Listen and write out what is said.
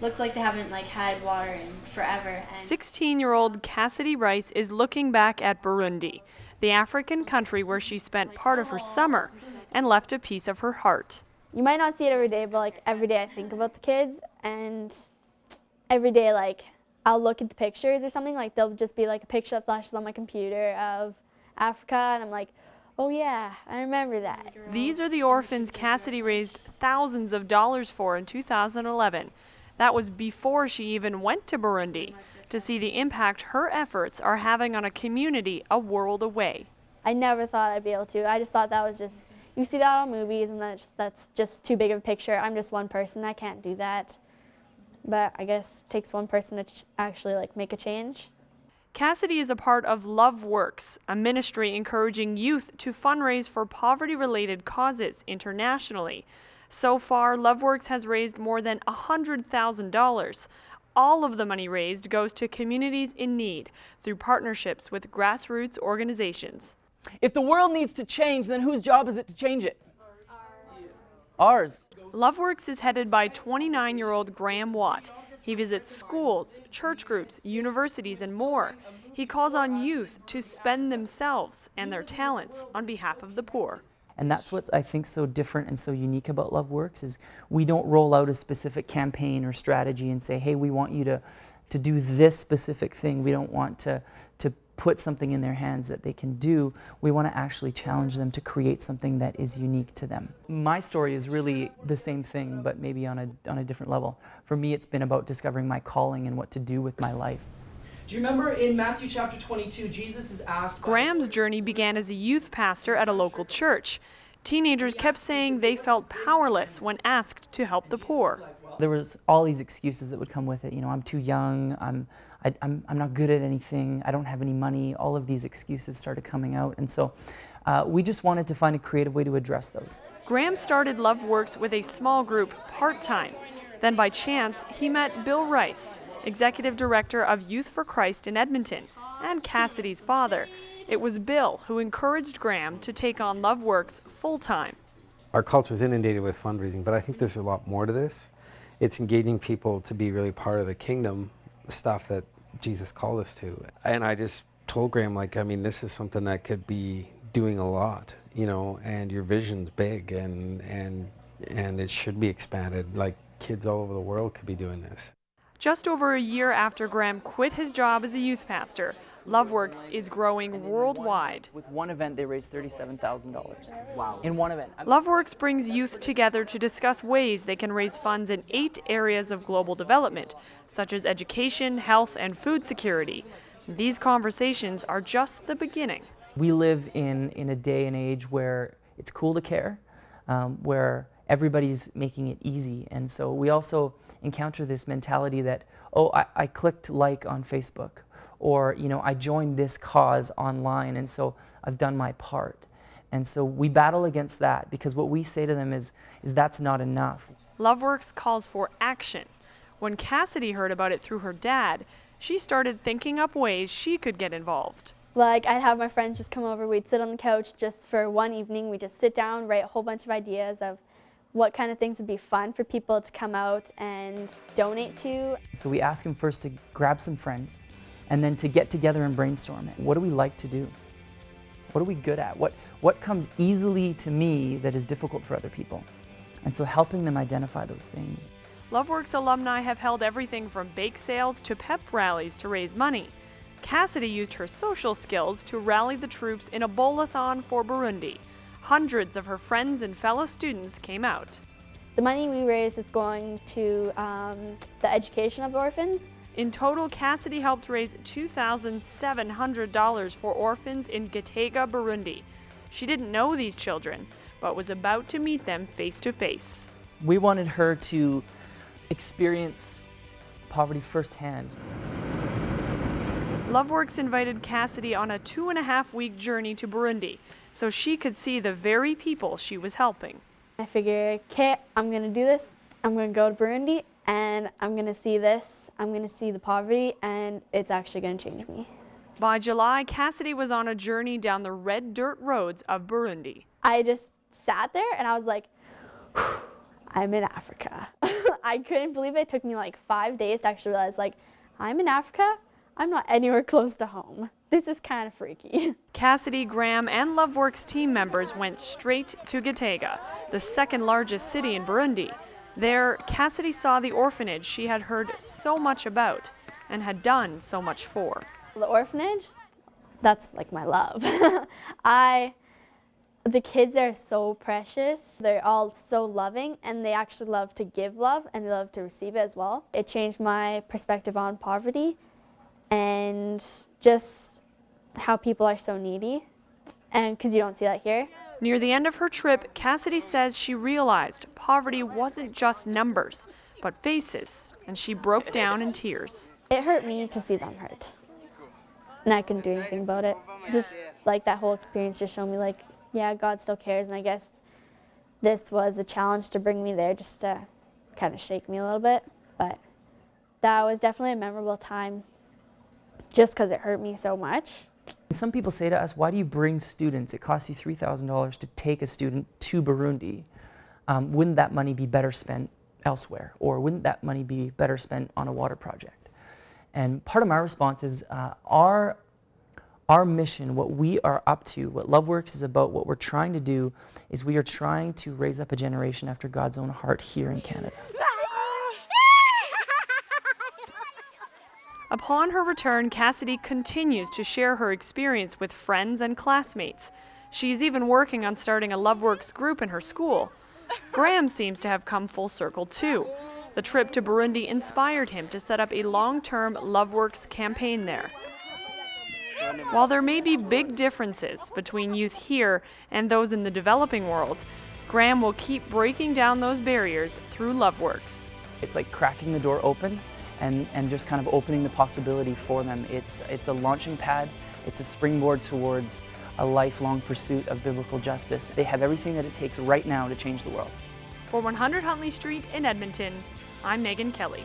looks like they haven't had water in forever. 16-year-old Cassidy Rice is looking back at Burundi, the African country where she spent part of her summer and left a piece of her heart. You might not see it every day, but every day I think about the kids, and every day I'll look at the pictures or something, there'll just be a picture that flashes on my computer of Africa, and I'm like, oh yeah, I remember that. These are the orphans Cassidy raised thousands of dollars for in 2011. That was before she even went to Burundi to see the impact her efforts are having on a community a world away. I never thought I'd be able to. I just thought that was just, you see that on movies, and that's just too big of a picture. I'm just one person, I can't do that. But I guess it takes one person to actually make a change. Cassidy is a part of Loveworks, a ministry encouraging youth to fundraise for poverty-related causes internationally. So far, Loveworks has raised more than $100,000. All of the money raised goes to communities in need through partnerships with grassroots organizations. If the world needs to change, then whose job is it to change it? Ours. Loveworks is headed by 29-year-old Graham Watt. He visits schools, church groups, universities, and more. He calls on youth to spend themselves and their talents on behalf of the poor. And that's what I think so different and so unique about Loveworks is we don't roll out a specific campaign or strategy and say, hey, we want you to do this specific thing. We don't want to put something in their hands that they can do. We want to actually challenge them to create something that is unique to them. My story is really the same thing, but maybe on a different level. For me, it's been about discovering my calling and what to do with my life. Do you remember in Matthew chapter 22, Jesus is asked... Graham's journey began as a youth pastor at a local church. Teenagers kept saying they felt powerless when asked to help the poor. There was all these excuses that would come with it. You know, I'm too young, I'm not good at anything, I don't have any money. All of these excuses started coming out, and so we just wanted to find a creative way to address those. Graham started Loveworks with a small group part-time. Then by chance, he met Bill Rice, Executive Director of Youth for Christ in Edmonton, and Cassidy's father. It was Bill who encouraged Graham to take on Loveworks full-time. Our culture is inundated with fundraising, but I think there's a lot more to this. It's engaging people to be really part of the kingdom stuff that Jesus called us to. And I just told Graham, this is something that could be doing a lot, and your vision's big and it should be expanded. Kids all over the world could be doing this. Just over a year after Graham quit his job as a youth pastor, Loveworks is growing worldwide. With one event, they raised $37,000. Wow. In one event. Loveworks brings youth together to discuss ways they can raise funds in 8 areas of global development, such as education, health, and food security. These conversations are just the beginning. We live in a day and age where it's cool to care, where everybody's making it easy. And so we also encounter this mentality that, oh, I clicked like on Facebook, or I joined this cause online, and so I've done my part. And so we battle against that, because what we say to them is that's not enough. Loveworks calls for action. When Cassidy heard about it through her dad, she started thinking up ways she could get involved. I'd have my friends just come over, we'd sit on the couch just for one evening, we'd just sit down, write a whole bunch of ideas of what kind of things would be fun for people to come out and donate to. So we ask them first to grab some friends, and then to get together and brainstorm it. What do we like to do? What are we good at? What comes easily to me that is difficult for other people? And so helping them identify those things. Loveworks alumni have held everything from bake sales to pep rallies to raise money. Cassidy used her social skills to rally the troops in a bowl-a-thon for Burundi. Hundreds of her friends and fellow students came out. The money we raised is going to the education of orphans. In total, Cassidy helped raise $2,700 for orphans in Gitega, Burundi. She didn't know these children, but was about to meet them face to face. We wanted her to experience poverty firsthand. Loveworks invited Cassidy on a 2.5-week journey to Burundi so she could see the very people she was helping. I figured, okay, I'm going to do this. I'm going to go to Burundi, and I'm going to see this. I'm going to see the poverty, and it's actually going to change me. By July, Cassidy was on a journey down the red dirt roads of Burundi. I just sat there, and I was like, I'm in Africa. I couldn't believe it took me like 5 days to actually realize, like, I'm in Africa. I'm not anywhere close to home. This is kind of freaky. Cassidy, Graham, and Loveworks team members went straight to Gitega, the second largest city in Burundi. There, Cassidy saw the orphanage she had heard so much about and had done so much for. The orphanage, that's like my love. The kids there are so precious. They're all so loving, and they actually love to give love and they love to receive it as well. It changed my perspective on poverty and just how people are so needy, and because you don't see that here. Near the end of her trip, Cassidy says she realized poverty wasn't just numbers, but faces, and she broke down in tears. It hurt me to see them hurt, and I couldn't do anything about it. Just like that whole experience just showed me, like, yeah, God still cares, and I guess this was a challenge to bring me there, just to kind of shake me a little bit. But that was definitely a memorable time, just because it hurt me so much. Some people say to us, why do you bring students? It costs you $3,000 to take a student to Burundi. Wouldn't that money be better spent elsewhere? Or wouldn't that money be better spent on a water project? And part of my response is our mission, what we are up to, what Loveworks is about, what we're trying to do, is we are trying to raise up a generation after God's own heart here in Canada. Upon her return, Cassidy continues to share her experience with friends and classmates. She's even working on starting a Loveworks group in her school. Graham seems to have come full circle too. The trip to Burundi inspired him to set up a long-term Loveworks campaign there. While there may be big differences between youth here and those in the developing world, Graham will keep breaking down those barriers through Loveworks. It's like cracking the door open and just kind of opening the possibility for them. It's a launching pad, it's a springboard towards a lifelong pursuit of biblical justice. They have everything that it takes right now to change the world. For 100 Huntley Street in Edmonton, I'm Meagan Kelly.